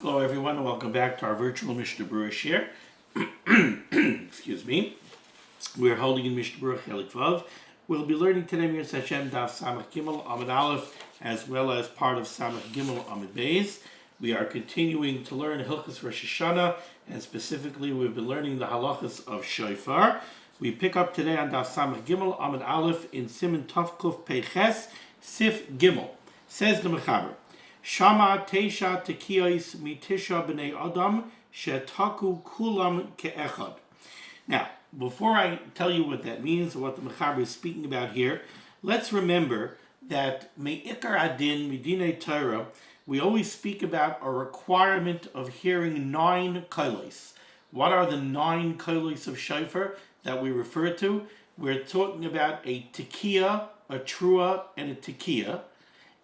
Hello everyone and welcome back to our virtual Mishnah Berurah share. Excuse me. We're holding in Mishnah Berurah Chelik Vav. We'll be learning today Mir Hashem Daf Samach Gimel Amud Aleph as well as part of Samach Gimel Amud Beis. We are continuing to learn halachos Rosh Hashanah, and specifically we've been learning the halachos of shofar. We pick up today on Daf Samach Gimel Amud Aleph in Siman Tavkuf Peiches Sif Gimel. Says the Mechaber. Shama Teisha Tekiyos Mitisha B'nei Adam Shetaku Kulam Ke'echad. Now, before I tell you what that means, or what the Mechaber is speaking about here, let's remember that Me'ikar Adin Midinei Torah, we always speak about a requirement of hearing 9 kolos. What are the 9 kolos of shofar that we refer to? We're talking about a tekiah, a trua, and a tekiah,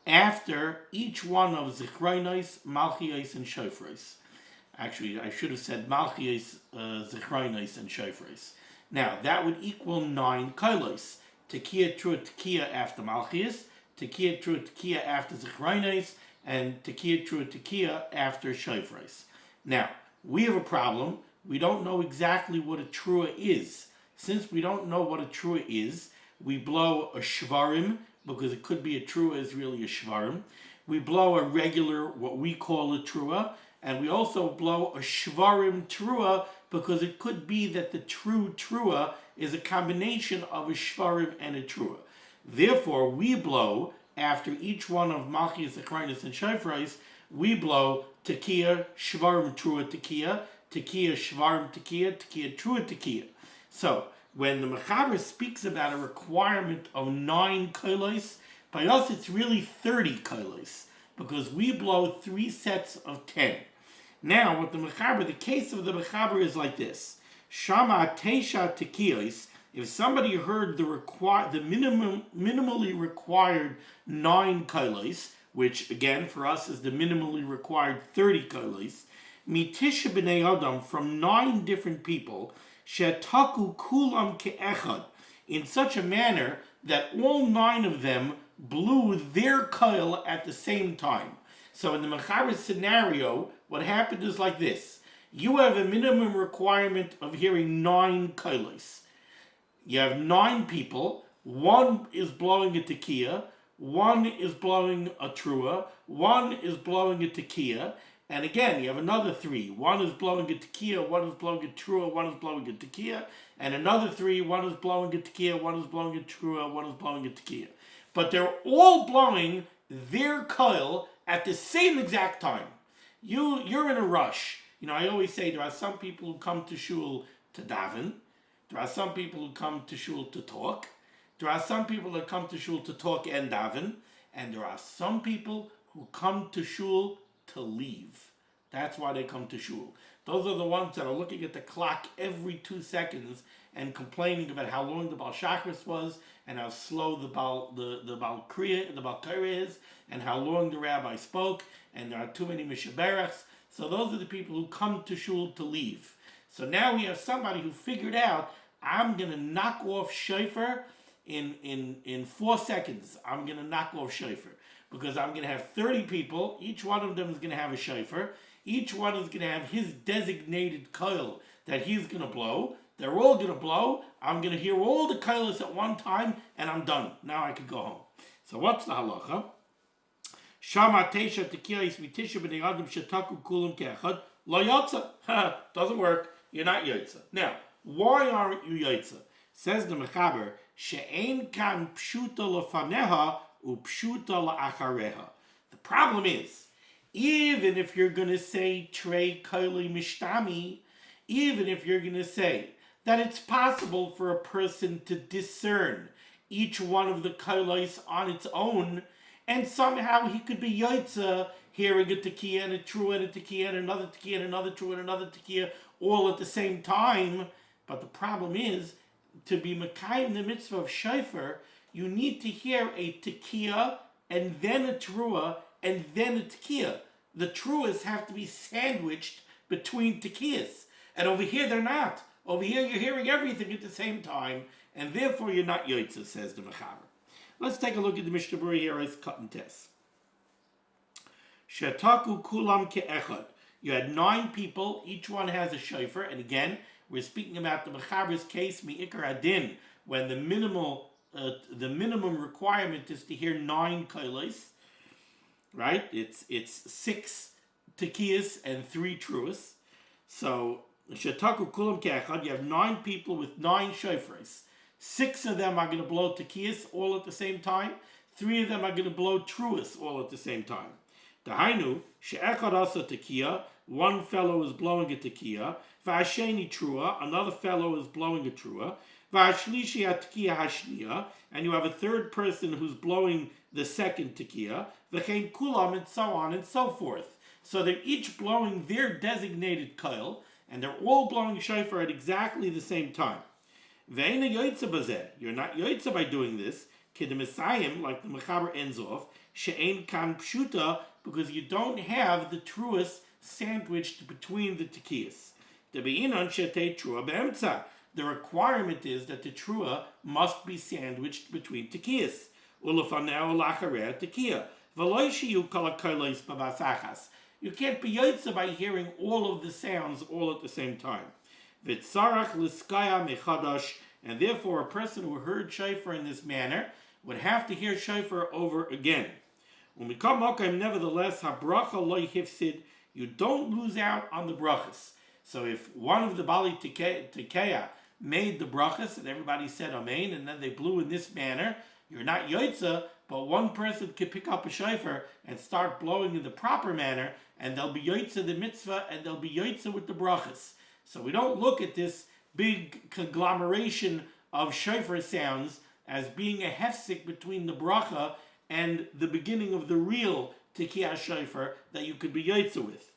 after each one of zichronos, malchios, and shofaros. Actually, I should have said malchios, zichronos, and shofaros. Now, that would equal 9 kolos. Tekiah, trua, tekiah after malchios, tekiah, trua, tekiah after zichronos, and tekiah, trua, tekiah after shofaros. Now, we have a problem. We don't know exactly what a trua is. Since we don't know what a trua is, we blow a shvarim, because it could be a trua is really a shvarim. We blow a regular, what we call a trua, and we also blow a shvarim trua, because it could be that the true trua is a combination of a shvarim and a trua. Therefore, we blow, after each one of malchios, zichronos, and shofaros, we blow tekiah, shvarim, trua, tekiah, tekiah, shvarim, tekiah, tekiah, trua, tekiah. So, when the Mechaber speaks about a requirement of 9 kolos, by us it's really 30 kolos, because we blow 3 sets of 10. Now, with the Mechaber, the case of the Mechaber is like this. Shama Teisha Tekiyos, if somebody heard the minimally required 9 kolos, which again for us is the minimally required 30 kolos, Mitisha B'nei Adam, from 9 different people, Shetaku kulam ke'echad, in such a manner that all 9 of them blew their koil at the same time. So in the Mechaber scenario, what happened is like this. You have a minimum requirement of hearing 9 kolos. You have 9 people. 1 is blowing a tekiah, 1 is blowing a trua, 1 is blowing a tekiah, and again, you have another 3. 1 is blowing a tekiah, 1 is blowing a trua, 1 is blowing a tekiah, and another 3. 1 is blowing a tekiah, 1 is blowing a trua, 1 is blowing a tekiah. But they're all blowing their koil at the same exact time. You're in a rush. You know, I always say there are some people who come to shul to daven. There are some people who come to shul to talk. There are some people that come to shul to talk and daven. And there are some people who come to shul to leave. That's why they come to shul. Those are the ones that are looking at the clock every 2 seconds and complaining about how long the Baal Shachris was and how slow the Baal Torah is and how long the rabbi spoke and there are too many mishaberachs. So those are the people who come to shul to leave. So now we have somebody who figured out, I'm going to knock off shofar in 4 seconds. I'm going to knock off shofar. Because I'm going to have 30 people, each one of them is going to have a shofar, each one is going to have his designated koil that he's going to blow, they're all going to blow, I'm going to hear all the koilos at one time, and I'm done. Now I can go home. So what's the halacha? Shama Teisha Tekiyos Mitisha B'nei Adam Shetaku Kulam Ke'echad Lo Yotza. Doesn't work, you're not Yotza. Now, why aren't you Yotza? Says the Mechaber, She'ein kan pshuta lefaneha upshuta la'achareha. The problem is, even if you're going to say trei koili mishtami, even if you're going to say that it's possible for a person to discern each one of the koilos on its own, and somehow he could be yotza, hearing a tekiah and a trua and a tekiah and another tekiah and another trua and another tekiah all at the same time. But the problem is, to be mekayim the mitzvah of shofar, you need to hear a tekiah and then a trua and then a tekiah. The truas have to be sandwiched between tekiyahs. And over here they're not. Over here you're hearing everything at the same time, and therefore you're not yotza, says the Mechaber. Let's take a look at the Mishnah Berurah here as cut and test. Shetaku kulam ke'echad. You had 9 people, each one has a shofar, and again, we're speaking about the Mechaber's case, Mi'ikar Adin, when the minimum requirement is to hear 9 kolos, right? It's 6 tekiyas and 3 truas. So Shetaku Kulam Ke'echad, you have 9 people with 9 shofars. 6 of them are going to blow tekiyas all at the same time. 3 of them are going to blow truas all at the same time. Dahainu she'echad asa tekiya, one fellow is blowing a tekiya. V'asheni trua, another fellow is blowing a trua. V'ashlishi tekiya hashniya, and you have a third person who's blowing the second tekiya. V'chein kulam, and so on and so forth. So they're each blowing their designated koil, and they're all blowing shofar at exactly the same time. Ve'ena yoytza bazeh, you're not yoytza by doing this. Kedemisayim, like the Mechaber ends off, she'ein kan pshuta, because you don't have the truas sandwiched between the tekiyas. The requirement is that the trua must be sandwiched between tekiyas. You can't be yotza by hearing all of the sounds all at the same time. And therefore a person who heard shofar in this manner would have to hear shofar over again. Nevertheless, you don't lose out on the brachas. So if one of the Bali Tekeya made the brachas and everybody said Amen, and then they blew in this manner, you're not yotza, but one person could pick up a shofar and start blowing in the proper manner, and they'll be yotza the mitzvah, and they'll be yotza with the brachas. So we don't look at this big conglomeration of shofar sounds as being a hefsek between the bracha and the beginning of the real tekiyah shofar that you could be yotza with.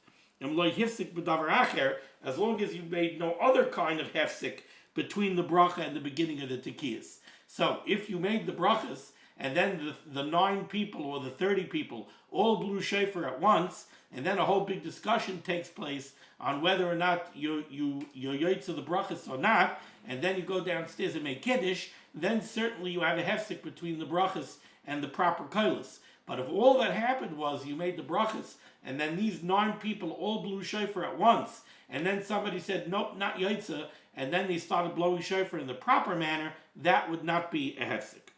As long as you made no other kind of hefsek between the bracha and the beginning of the tekiyas. So if you made the brachas and then the 9 people or the 30 people all blew shofar at once, and then a whole big discussion takes place on whether or not you're yotza the brachas or not, and then you go downstairs and make kiddush, then certainly you have a hefsek between the brachas and the proper kolos. But if all that happened was you made the brachas, and then these 9 people all blew shofar at once, and then somebody said, nope, not yotza, and then they started blowing shofar in the proper manner, that would not be a hefsek.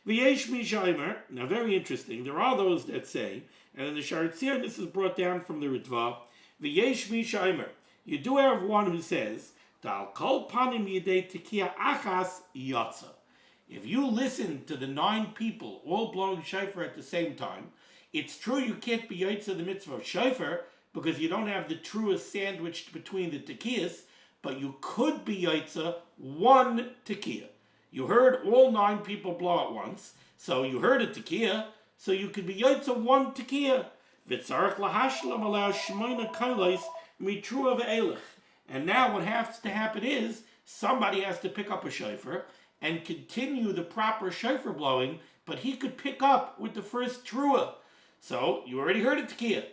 V'yesh mishayimer, now very interesting, there are those that say, and in the Sharatzir this is brought down from the Ritva, v'yesh mishayimer, you do have one who says, Dal kol panim yidei tekiya achas yotza. If you listen to the 9 people all blowing shofar at the same time, it's true you can't be yotza the mitzvah of shofar because you don't have the truest sandwiched between the tekiyas, but you could be yotza one tekiyah. You heard all 9 people blow at once, so you heard a tekiyah, so you could be yotza one tekiyah. V'tzarech lahashlam allow shmoina kolos mitruah ve'elech. And now what has to happen is somebody has to pick up a shofar and continue the proper shofar blowing, but he could pick up with the first truah. So you already heard a tekiyah.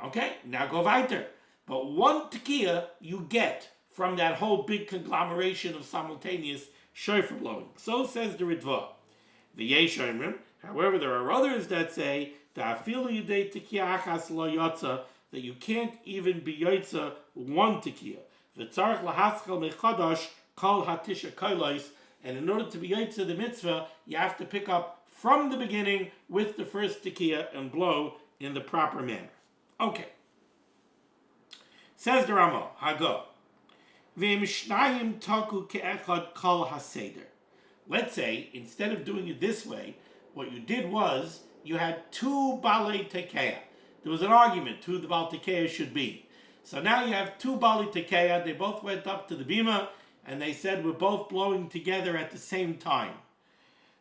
Okay, now go weiter. But one tekiyah you get from that whole big conglomeration of simultaneous shofar blowing. So says the Ritva. The Yeshomrim. However, there are others that say that you can't even be yotza one tekiyah. And in order to be yotza the mitzvah, you have to pick up from the beginning with the first tekiyah and blow in the proper manner. Okay. Says the Ramah, Hago. Let's say, instead of doing it this way, what you did was, you had 2 balei tekeya. There was an argument who the balei tekeya should be. So now you have 2 balei tekeya, they both went up to the bima, and they said, we're both blowing together at the same time.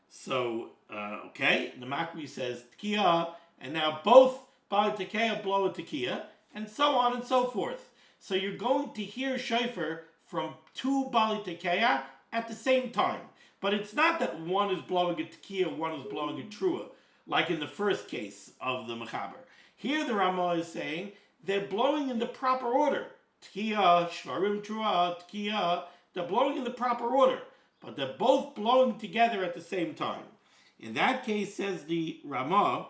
So, okay, the Makri says tekiya, and now both balei tekeya blow a tekiya, and so on and so forth. So you're going to hear shofar from 2 balei tekeya at the same time. But it's not that one is blowing a tekiya, one is blowing a trua, like in the first case of the Mechaber. Here the Ramah is saying they're blowing in the proper order. Tekiya, shvarim, trua, tekiya, they're blowing in the proper order, but they're both blowing together at the same time. In that case, says the Ramah,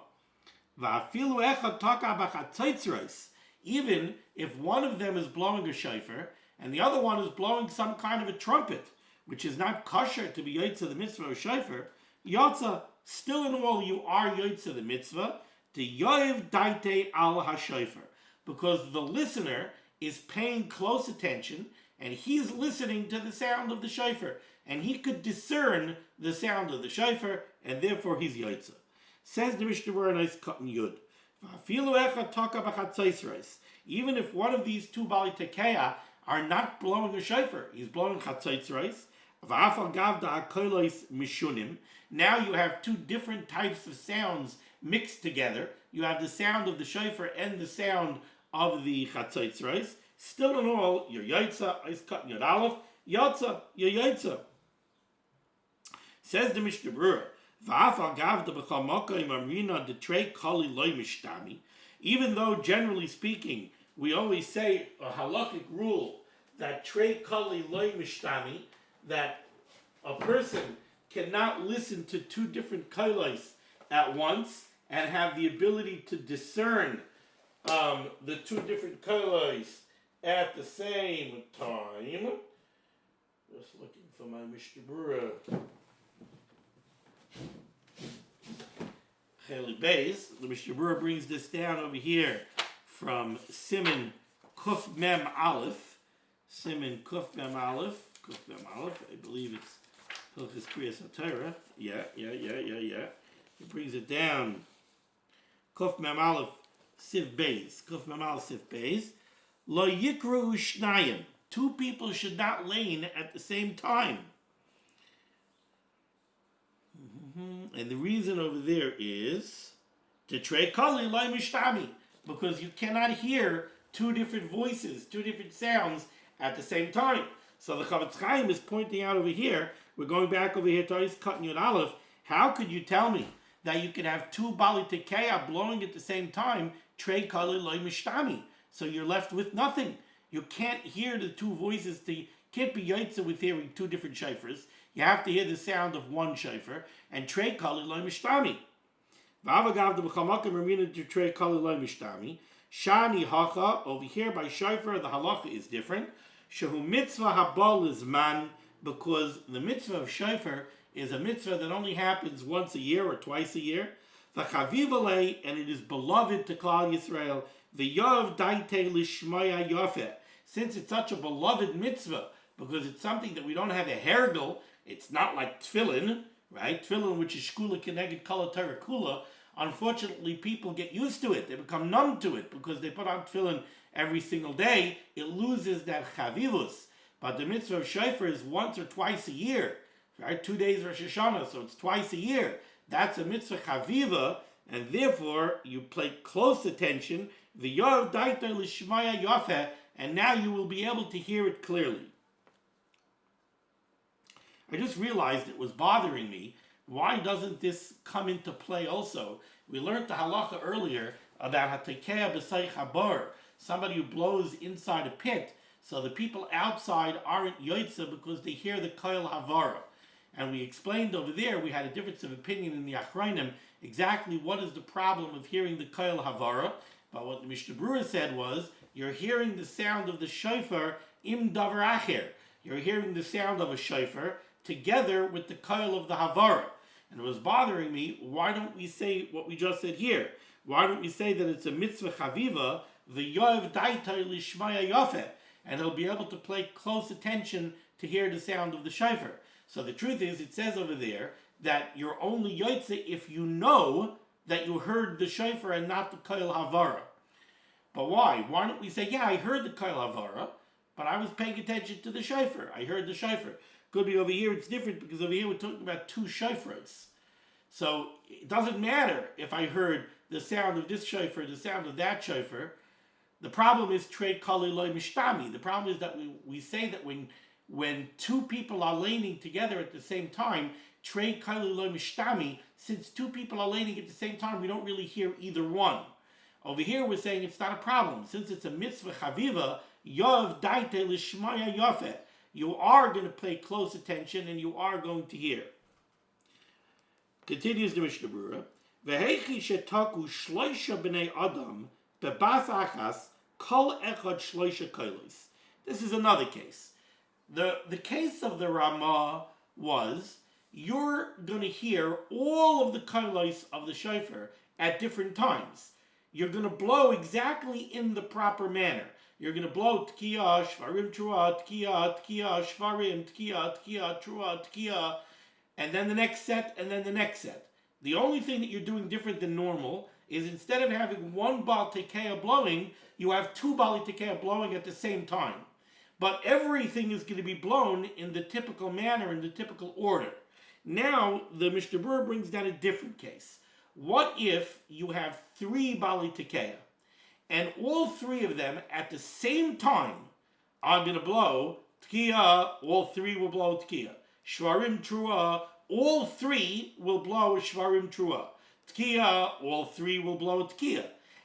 even if one of them is blowing a shofar and the other one is blowing some kind of a trumpet, which is not kosher to be yotze the mitzvah or shofar, yotze, still in all you are yotze the mitzvah, to yoiv daite al ha-shofar, because the listener is paying close attention and he's listening to the sound of the shofar, and he could discern the sound of the shofar, and therefore he's yotze. Says the Mishnah Berurah, nice cut and yud. Even if one of these two bali tekeya are not blowing a shofar, he's blowing chatzaitzrais. Now you have two different types of sounds mixed together. You have the sound of the shofar and the sound of the chatzaitzrais. Still in all, you're yotze, ice cut and yud aleph, yotze, you're yotze. Says the Mishnah Berurah, even though generally speaking, we always say a halakhic rule that trei kali loy mishtami, that a person cannot listen to two different kolos at once and have the ability to discern the two different kolos at the same time. Just looking for my Mishnah Berurah. The Mishnah Berurah brings this down over here from Siman Kuf Mem Aleph. Siman Kuf Mem Aleph. I believe it's Hilchos Kriyas HaTorah. Yeah. He brings it down. Kuf Mem Aleph Siv Beis. Kuf Mem Aleph Siv Beis. Lo Yikru Shnayim. Two people should not lane at the same time. And the reason over there is Tetrei Kali Lai Mishtami, because you cannot hear two different voices, two different sounds at the same time. So the Chavetz Chaim is pointing out over here, we're going back over here to Ais Kat Yud Aleph, how could you tell me that you could have two Bali Tekeya blowing at the same time, Trei Kali Lai Mishtami? So you're left with nothing. You can't hear the two voices, can't be yotze with hearing two different shofars. You have to hear the sound of one shofar, and trei kali loy mishtami. V'avagav the b'chamakim remina to trei kali loy mishtami. Shani hacha, over here by shofar the halacha is different. Shehu mitzvah habal is man, because the mitzvah of shofar is a mitzvah that only happens once a year or twice a year. V'chaviv alei, and it is beloved to Klal Yisrael. V'yov daite lishmaya yofeh. Since it's such a beloved mitzvah, because it's something that we don't have a hergel, it's not like tefillin, right? Tefillin, which is shkula keneged kol Torah kula. Unfortunately, people get used to it. They become numb to it because they put on tefillin every single day. It loses that chavivus. But the mitzvah of shofar is once or twice a year, right? 2 days Rosh Hashanah, so it's twice a year. That's a mitzvah chaviva, and therefore you pay close attention. The yov daita lishmaya yofeh, and now you will be able to hear it clearly. I just realized it was bothering me. Why doesn't this come into play also? We learned the halacha earlier about hatekeya b'sayich habar, somebody who blows inside a pit, so the people outside aren't yotze because they hear the koil havara. And we explained over there, we had a difference of opinion in the Achrayim, exactly what is the problem of hearing the koil havara. But what the Mishnah Berurah said was, you're hearing the sound of the shofar im davar acher. You're hearing the sound of a shofar together with the koil of the havara. And it was bothering me, why don't we say what we just said here? Why don't we say that it's a mitzvah chaviva, the yov daita lishmaya yofeh, and he'll be able to pay close attention to hear the sound of the shofar. So the truth is, it says over there that you're only yotze if you know that you heard the shofar and not the koil havara. But why? Why don't we say, yeah, I heard the koil havara, but I was paying attention to the shofar. I heard the shofar. Could be over here, it's different because over here we're talking about two shofaros. So it doesn't matter if I heard the sound of this shofar, the sound of that shofar. The problem is trei kali loy mishtami. The problem is that we say that when two people are laning together at the same time, trei kali loy mishtami, since two people are laning at the same time, we don't really hear either one. Over here we're saying it's not a problem. Since it's a mitzvah chaviva, yov daite lishmaya yofeh, you are going to pay close attention and you are going to hear. Continues the Mishnah Berurah. V'heichi shetaku shloisha b'nei adam bebas achas kol echad shloisha kolos. This is another case. The case of the Ramah was you're going to hear all of the kolos of the shofar at different times. You're going to blow exactly in the proper manner. You're going to blow tkiya, shvarim, trua, tkiya, tkiya, shvarim, tkiya, tkiya, trua, tkiya, and then the next set, and then the next set. The only thing that you're doing different than normal is instead of having one bal tekeya blowing, you have two bali tekeya blowing at the same time. But everything is going to be blown in the typical manner, in the typical order. Now, the Mishnah Berurah brings down a different case. What if you have three bali tekeya, and all three of them at the same time are going to blow tkiya, all three will blow tkiya. Shvarim trua, all three will blow a shvarim trua. Tkiya, all three will blow a tkiya.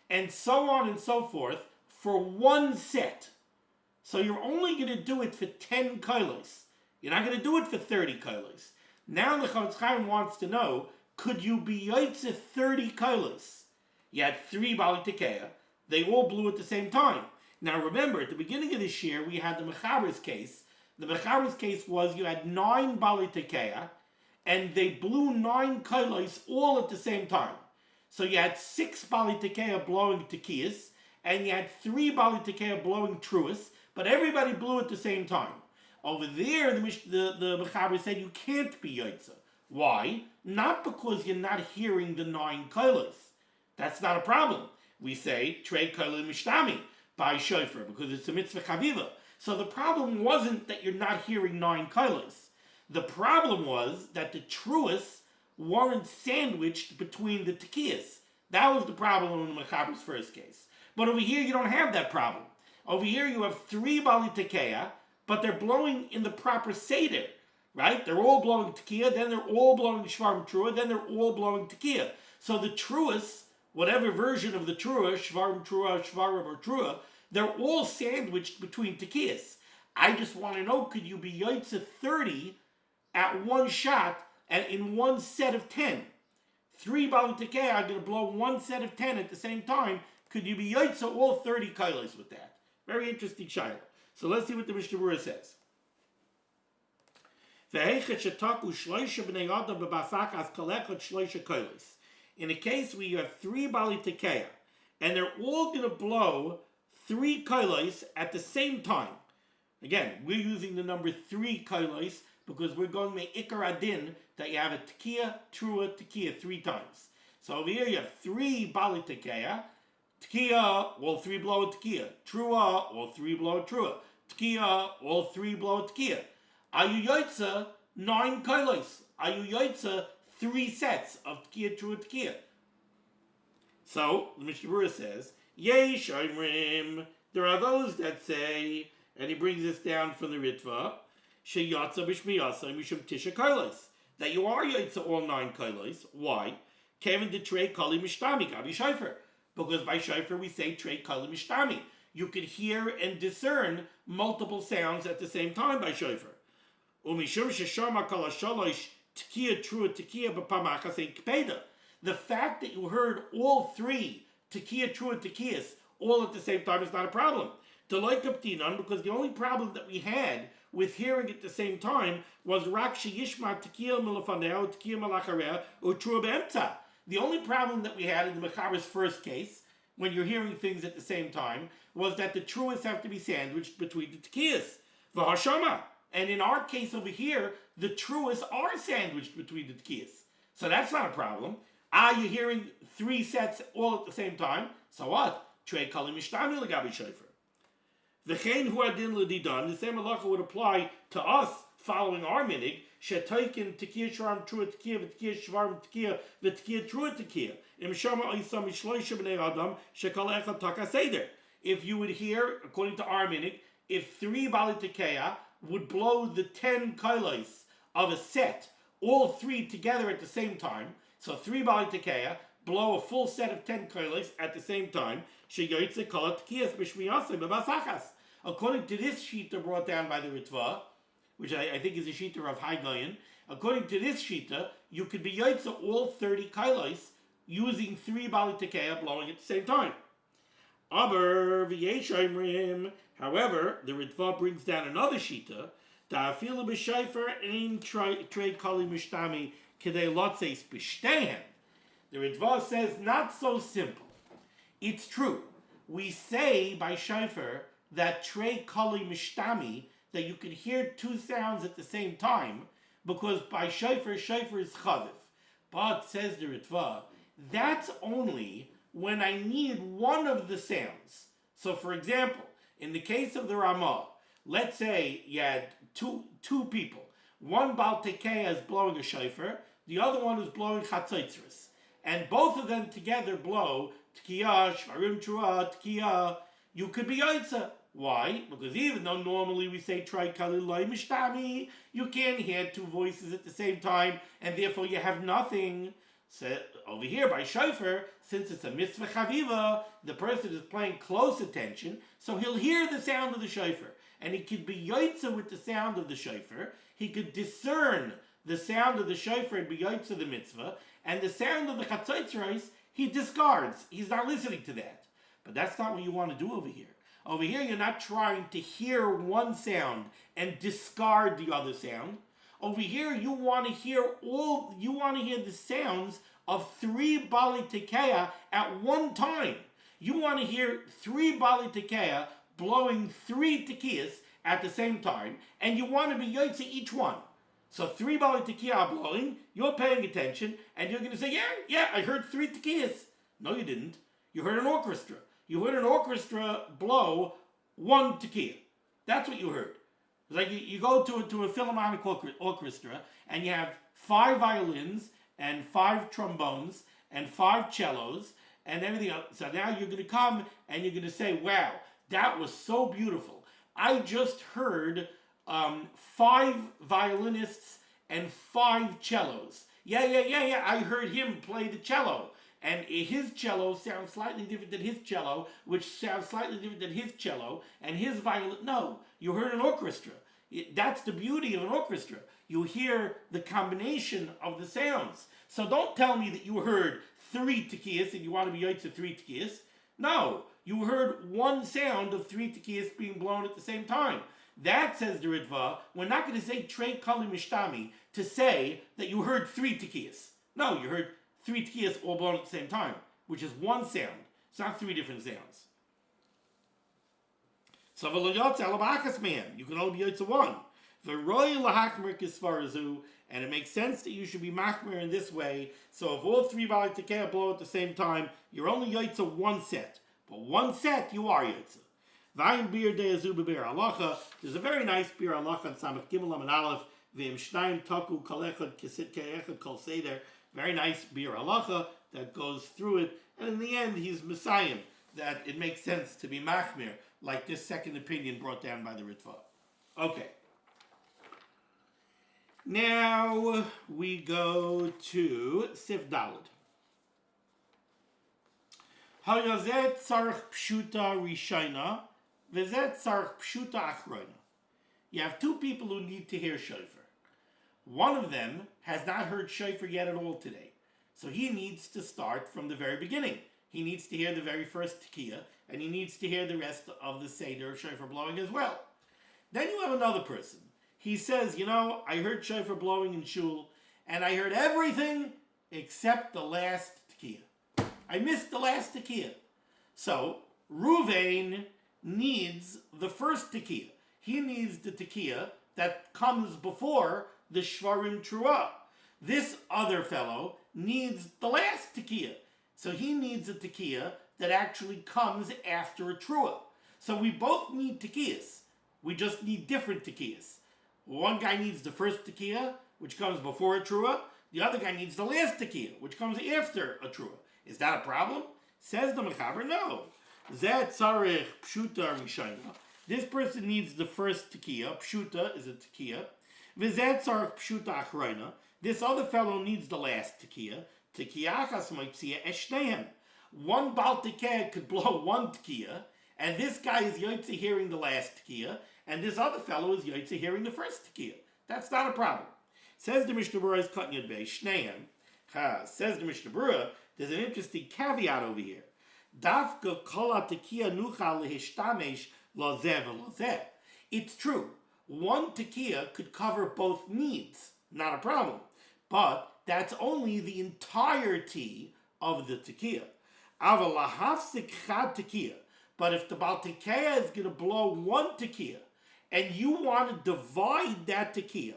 And so on and so forth for one set. So you're only going to do it for 10 kolos. You're not going to do it for 30 kolos. Now the Chofetz Chaim wants to know, could you be yotze 30 kolos? You had three bali tekeya. They all blew at the same time. Now remember, at the beginning of this year, we had the Mechaber's case. The Mechaber's case was you had 9 bali tekeya, and they blew 9 kolos all at the same time. So you had 6 bali tekeya blowing tekiyas, and you had 3 bali tekeya blowing truas, but everybody blew at the same time. Over there, the Mechaber said you can't be yotze. Why? Not because you're not hearing the 9 kolos. That's not a problem. We say, trei kolim mishtami, by shofar, because it's a mitzvah chaviva. So the problem wasn't that you're not hearing 9 kolos. The problem was that the truas weren't sandwiched between the tekiyas. That was the problem in the Mechaber's first case. But over here, you don't have that problem. Over here, you have 3 bali tekeya, but they're blowing in the proper seder, right? They're all blowing tekiya, then they're all blowing shvarim trua, then they're all blowing tekiya. So the truas, whatever version of the trua, shvarim trua, shvarim or trua, they're all sandwiched between tekiyas. I just want to know, could you be yotze 30 at one shot and in one set of 10? 3 bali tekeya are going to blow one set of 10 at the same time. Could you be yotze all 30 kolos with that? Very interesting shayla. So let's see what the Mishnah Berurah says. In a case where you have 3 bali tekeya, and they're all going to blow 3 kolos at the same time. Again, we're using the number 3 kolos because we're going to ikar adin that you have a tekiya, trua, tekiya 3 times. So over here you have 3 bali tekeya. Tekiya, all 3 blow a tekiya. Trua, all 3 blow a trua. Tekiya, all 3 blow a tekiya. Are you yotze 9 kolos? Are you yotze 3 sets of tekiya, trua, tekiya? So the Mishnah Berurah says, Yesh Omrim, there are those that say, and he brings this down from the Ritva, Sheyatza b'shmiyasa mishum tisha kolos, that you are yotze all 9 kolos. Why? Kevin de trei kali mishtami gabi shofar. Because by shofar we say trei kali mishtami. You could hear and discern multiple sounds at the same time by shofar. Umishum sheshama kala shalosh tekiya trua tekiya b'pamachas ein kpeda. The fact that you heard all 3 tekiya trua tekiyas all at the same time is not a problem. Deloy kaptinan, because the only problem that we had with hearing at the same time was rak sheyishma tekiya milafaneo tekiya malachareh or trua be'emtza. The only problem that we had in the Mechaber's first case, when you're hearing things at the same time, was that the truas have to be sandwiched between the tekiyas. V'hashama. And in our case over here, the truas are sandwiched between the tekiyas. So that's not a problem. You're hearing 3 sets all at the same time. So what? Trei kali mishtami legabi shofar. V'chein hu adin l'didan. The same halacha would apply to us following our minig. Shetoikin tekiya shvarim trua tekiya v'tekiya shvarim tekiya v'tekiya trua tekiya. Im shama oisam mishloisha b'nei adam shekal echad taka seder. If you would hear, according to our minig, if 3 bali tekeya would blow the 10 kolos of a set, all 3 together at the same time, so 3 bali tekeya blow a full set of 10 kolos at the same time, sheyoytze kol tekiyas b'shmiyasei b'basachas. According to this shita brought down by the Ritva, which I think is a shita of Haigayan, according to this shita, you could be yotze all 30 kolos using 3 bali tekeya blowing at the same time. Aber v'yeshaimrim. However, the Ritva brings down another shita. Ta'afilu b'shayfer ein trei kali mishtami k'dei lotzeis b'shtehen. The Ritva says, not so simple. It's true. We say by shayfer that trei kali mishtami, that you can hear two sounds at the same time, because by shayfer is chavif. But, says the Ritva, that's only when I need one of the sounds. So, for example, in the case of the Ramah, let's say you had two people. One Baal Tekeya is blowing a shofar, the other one is blowing chatzotzros. And both of them together blow Tekiah, Shvarim Trua, Tekiah. You could be Yaitza. Why? Because even though normally we say Try Kalilai Mishtami, you can't hear two voices at the same time, and therefore you have nothing. So over here by shofar, since it's a mitzvah chaviva, the person is paying close attention, so he'll hear the sound of the shofar, and he could be yoitza with the sound of the shofar. He could discern the sound of the shofar and be yoitza the mitzvah, and the sound of the chatzotzros he discards. He's not listening to that. But that's not what you want to do over here. Over here, you're not trying to hear one sound and discard the other sound. Over here, you want to hear the sounds of three Bali Tekeya at one time. You want to hear three Bali Tekeya blowing three Tekiyas at the same time, and you want to be Yotze each one. So three Bali Tekiya are blowing, you're paying attention, and you're going to say, yeah, I heard three Tekiyas. No, you didn't. You heard an orchestra. You heard an orchestra blow one Tekiya. That's what you heard. It's like you go to a Philharmonic orchestra, and you have 5 violins, and 5 trombones, and 5 cellos, and everything else. So now you're going to come, and you're going to say, wow, that was so beautiful. I just heard 5 violinists and 5 cellos. Yeah, I heard him play the cello. And his cello sounds slightly different than his cello, which sounds slightly different than his cello, and his violin. No, you heard an orchestra. That's the beauty of an orchestra. You hear the combination of the sounds. So don't tell me that you heard 3 tekiyas and you want to be yoitze 3 tekiyas. No, you heard one sound of 3 tekiyas being blown at the same time. That, says the Ritva, we're not going to say trei kali mishtami to say that you heard 3 tekiyas. No, you heard 3 tekiyas all blown at the same time, which is one sound. It's not 3 different sounds. So you can only be yotze one. And it makes sense that you should be machmer in this way. So if all 3 Bali Tekeya blow at the same time, you're only yotze one set. But one set, you are yotze. There's a very nice bir halacha on Samach Gimel Lamed Aleph. Very nice bir halacha that goes through it, and in the end he's messiah that it makes sense to be machmir, like this second opinion brought down by the Ritva. Okay. Now we go to Sif Daled. Hayazet tzarich pshuta rishayna, vezet tzarich pshuta achroina. You have 2 people who need to hear shofar. One of them has not heard shofar yet at all today. So he needs to start from the very beginning. He needs to hear the very first tekiah, and he needs to hear the rest of the seder shofar blowing as well. Then you have another person. He says, I heard shofar blowing in shul, and I heard everything except the last tekiah. I missed the last tekiah. So Ruvain needs the first tekiah. He needs the tekiah that comes before the Shvarim Trua. This other fellow needs the last tekiah. So he needs a tekiah that actually comes after a Trua. So we both need tekiyas. We just need different tekiyas. One guy needs the first tekiah, which comes before a Trua. The other guy needs the last tekiah, which comes after a Trua. Is that a problem? Says the Mechaber, no. Zeh tzarich pshuta rishayna. This person needs the first tekiah. Pshuta is a tekiah. V'zeh tzarich pshuta achroina. This other fellow needs the last tekiah. Tekiyachas moitzia eshnehem. One Baal Tekeya could blow one tekiah, and this guy is yotze hearing the last tekiah, and this other fellow is yotze hearing the first tekiah. That's not a problem. Says the Mishnah Berurah is Katan Yud Beis Shnehem. Says the Mishnah Berurah, there's an interesting caveat over here. Dafka kola tekiya nucha lehishtamesh lozeh v'lozeh. It's true. One tekiya could cover both needs, not a problem. But that's only the entirety of the tekiya. Aval lahafsik chad tekiya. But if the Baal Tekiya is going to blow one tekiya, and you want to divide that tekiya,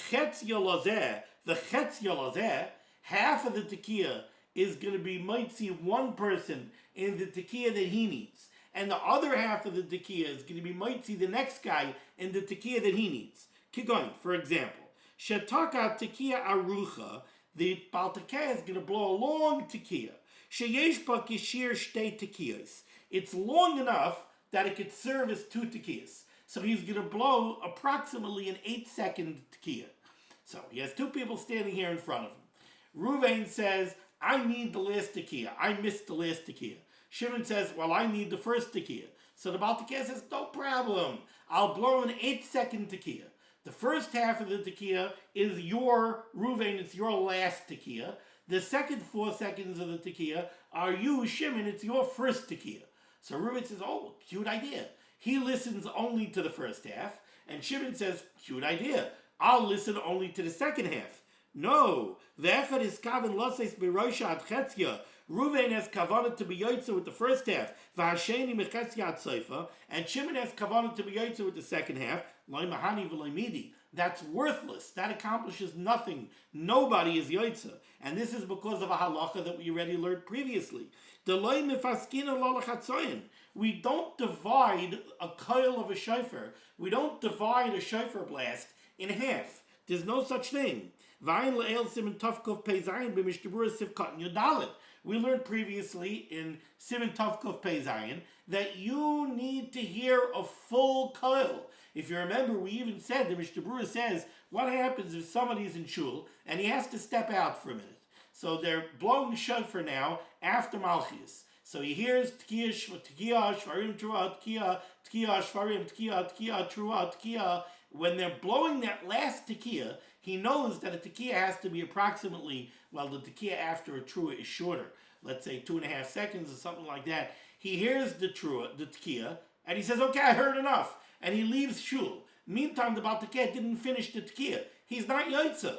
chetz yolazeh, the chetz yolazeh, half of the tekiya is going to be mitzi one person in the tekiya that he needs, and the other half of the tekiya is going to be mitzi the next guy in the tekiya that he needs. Keep going. For example, shetaka tekiya arucha, the Baal Tekiya is going to blow a long tekiya. Sheyesh ba kishir shtei tekiyos. It's long enough that it could serve as two tekiyas. So he's going to blow approximately an 8-second tekiya. So he has two people standing here in front of him. Ruvain says, I need the last tekiya. I missed the last tekiya. Shimon says, well, I need the first tekiya. So the Baal Tekiya says, no problem. I'll blow an 8-second tekiya. The first half of the tekiya is your, Ruvain, it's your last tekiya. The second 4 seconds of the tekiya are you, Shimon, it's your first tekiya. So Reuben says, oh, cute idea. He listens only to the first half, and Shimon says, cute idea. I'll listen only to the second half. No, V'echad is kavan loses b'roisha ad chetzia. Reuven has kavanah to be yotze with the first half. V'hasheni mechetzia ad soifa, and Shimon has kavanah to be yotze with the second half. Loy mahani v'loy midi. That's worthless. That accomplishes nothing. Nobody is yotze. And this is because of a halacha that we already learned previously. We don't divide a coil of a shofar. We don't divide a shofar blast in half. There's no such thing. We learned previously in Siman Tavkov Pei Zayin that you need to hear a full coil. If you remember, we even said, the Berurah says, what happens if somebody's in shul and he has to step out for a minute? So they're blowing the shofar now after Malchus. So he hears Tkiya, Shvarim, Trua, Tkiya, Shvarim, Tkiya, Trua, Tkiya. When they're blowing that last Tkiya, he knows that a Tkiya has to be approximately, well, the Tkiya after a Trua is shorter. Let's say 2.5 seconds or something like that. He hears the Trua, the Tkiya, and he says, okay, I heard enough. And he leaves shul. Meantime, the Baal Tekiya didn't finish the Tkiya. He's not Yotze.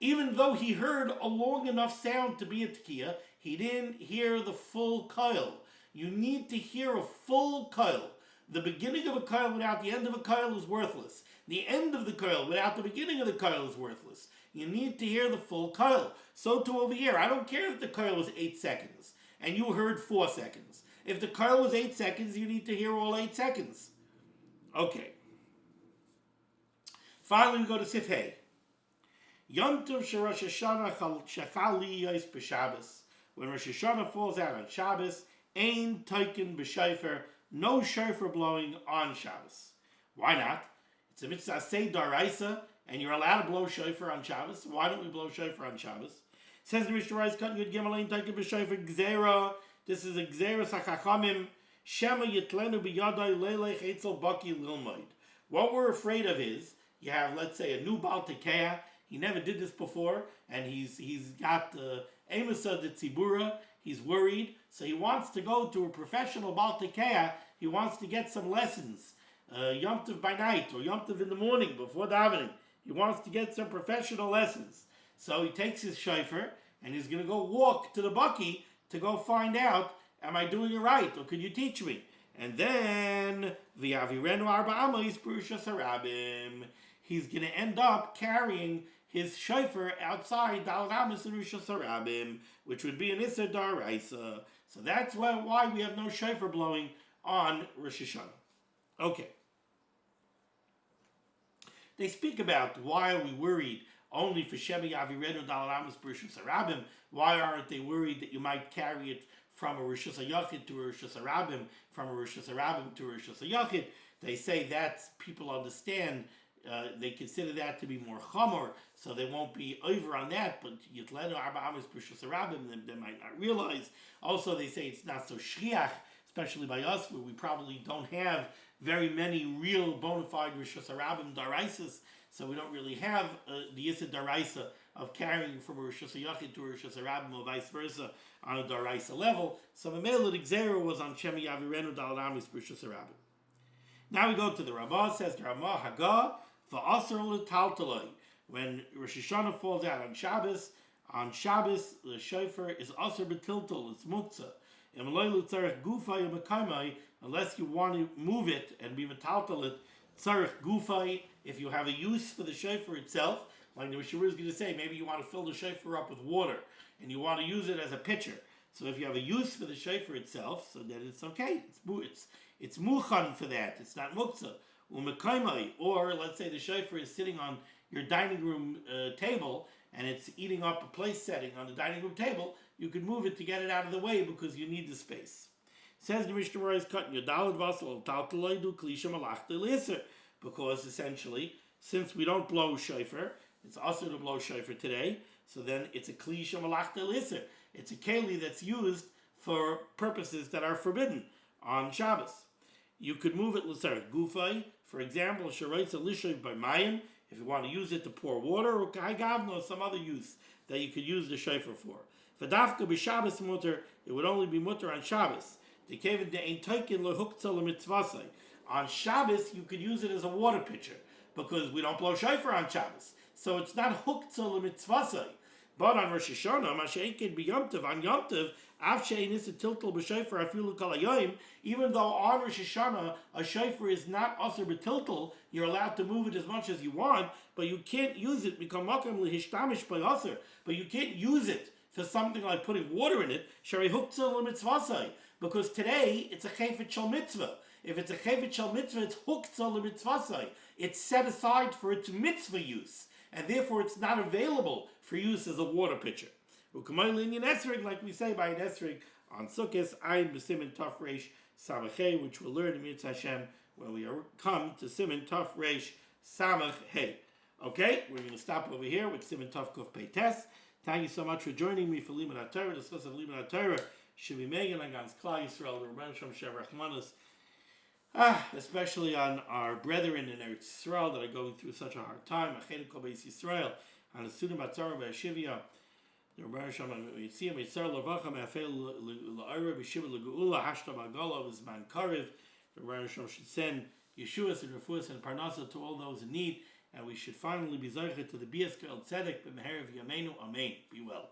Even though he heard a long enough sound to be a tekiya, he didn't hear the full coil. You need to hear a full coil. The beginning of a coil without the end of a coil is worthless. The end of the coil without the beginning of the coil is worthless. You need to hear the full coil. So too over here. I don't care if the coil was 8 seconds and you heard 4 seconds. If the coil was 8 seconds, you need to hear all 8 seconds. Okay. Finally, we go to Sif Hey. Yom Tov Rosh Hashanah Shachali Yos b'Shabbos. When Rosh Hashanah falls out on Shabbos, Ein Taikin b'Shofar, no shofar blowing on Shabbos. Why not? It's a mitzvah say daraisa, and you're allowed to blow shofar on Shabbos. Why don't we blow shofar on Shabbos? Says the Mishnah, Cut Yud Gimel Ein Taikin b'Shofar Gzera. This is a Gzera Sachachamim. Shema Yitlenu b'Yadai Leilech Eitzel Baki Lilmoid. What we're afraid of is you have, let's say, a new Baal Tekiya. He never did this before, and he's got the Amasa de Tzibura. He's worried, so he wants to go to a professional Baal Tekiya. He wants to get some lessons, Yom Tov by night or Yom Tov in the morning before davening. He wants to get some professional lessons. So he takes his shofar and he's going to go walk to the Baki to go find out, am I doing it right, or could you teach me? And then v'yavirenu arba amos Berushas harabim. He's going to end up carrying his shofar outside Dal Ramis and Rishos Harabim, which would be an Issa Daraisa. So that's why we have no shofar blowing on Rosh Hashanah. Okay. They speak about why are we worried only for Shemi Yavirenu Dal Ramis Rishos Harabim. Why aren't they worried that you might carry it from a Rishos HaYachid to a Rishos Harabim, from a Rishos Harabim to a Rishos HaYachid? They say that's, people understand, they consider that to be more chamor, so they won't be over on that, but Yitlenu Arba Amos B'Rishos Harabim, they might not realize. Also, they say it's not so shriach, especially by us, where we probably don't have very many real bona fide Rishos Harabim daraisas, so we don't really have the Yisad daraisa of carrying from a Rosh Hashanah to a Rosh Hashanah or vice versa on a Daraisa level. So Mamela the Gzera was on Shemi Yavirenu Daladamis Rosh Hashanah. Now we go to the Ramah. Says the Ramah Haggah va'asar l'taltaloi. When Rosh Hashanah falls out on Shabbos the shofar is asar b'tiltal. It's muktzah. Unless you want to move it and be metaltal it, tzarech gufay, if you have a use for the shofar itself, like the Mishnah is going to say, maybe you want to fill the shofar up with water and you want to use it as a pitcher. So if you have a use for the shofar itself, so then it's okay. It's muchan for that. It's not muktzah. Or let's say the shofar is sitting on your dining room table and it's eating up a place setting on the dining room table, you could move it to get it out of the way because you need the space. Says the Mishnah is cutting your dalad vasal taltaloidu klisha malachta liser, because essentially, since we don't blow shofar, it's also to blow shofar today, so then it's a klisha malachta liser. It's a keli that's used for purposes that are forbidden on Shabbos. You could move it l'sar gufay, for example, shareitza lishav by mayim, if you want to use it to pour water, or kaigavno, some other use that you could use the shofar for. V'dafka b'Shabbos mutter, it would only be mutter on Shabbos. On Shabbos, you could use it as a water pitcher, because we don't blow shofar on Shabbos. So it's not huktzah l'mitzvasai. But on Rosh Hashanah, Masha'ikid b'yomtiv, on Yomtiv, av she'enis tiltal b'shofar afilu kol hayoyim, even though on Rosh Hashanah a shofar is not asur b'tiltal, you're allowed to move it as much as you want, but you can't use it because makam lehistamish b'asur. But you can't use it for something like putting water in it, shari huktzah l'mitzvasai, because today it's a chayfet shel mitzvah. If it's a chayfet shel mitzvah, it's huktzah l'mitzvasai. It's set aside for its mitzvah use, and therefore it's not available for use as a water pitcher. Like we say by an esrig on Sukkot, Ayin b'Simin Taf Reish Samach, which we'll learn in Mitzvah Hashem when we come to Simin Taf Reish Samach. Okay, we're going to stop over here with Simin Taf Kuf Pei Tes. Thank you so much for joining me for limud HaTorah, discuss of limud HaTorah. Should be Megan against Klal Yisrael, the Rebbeinu Shem Shev Rachmanis, especially on our brethren in Eretz Yisrael that are going through such a hard time. Achenu Kol Beis Yisrael, on the student Batzara Be'ashivya, the Rebbeinu Shem Yitziyah Mitzar Lavacha Me'afel L'Oira B'Shiva L'Geula Hashtam Agala V'Zman Karev. The Rebbeinu Shem should send Yeshuas and Refuas and Parnasa to all those in need, and we should finally be Zaycha to the Bias Kel Tzedek B'Meher V'Yameinu. Amen. Be well.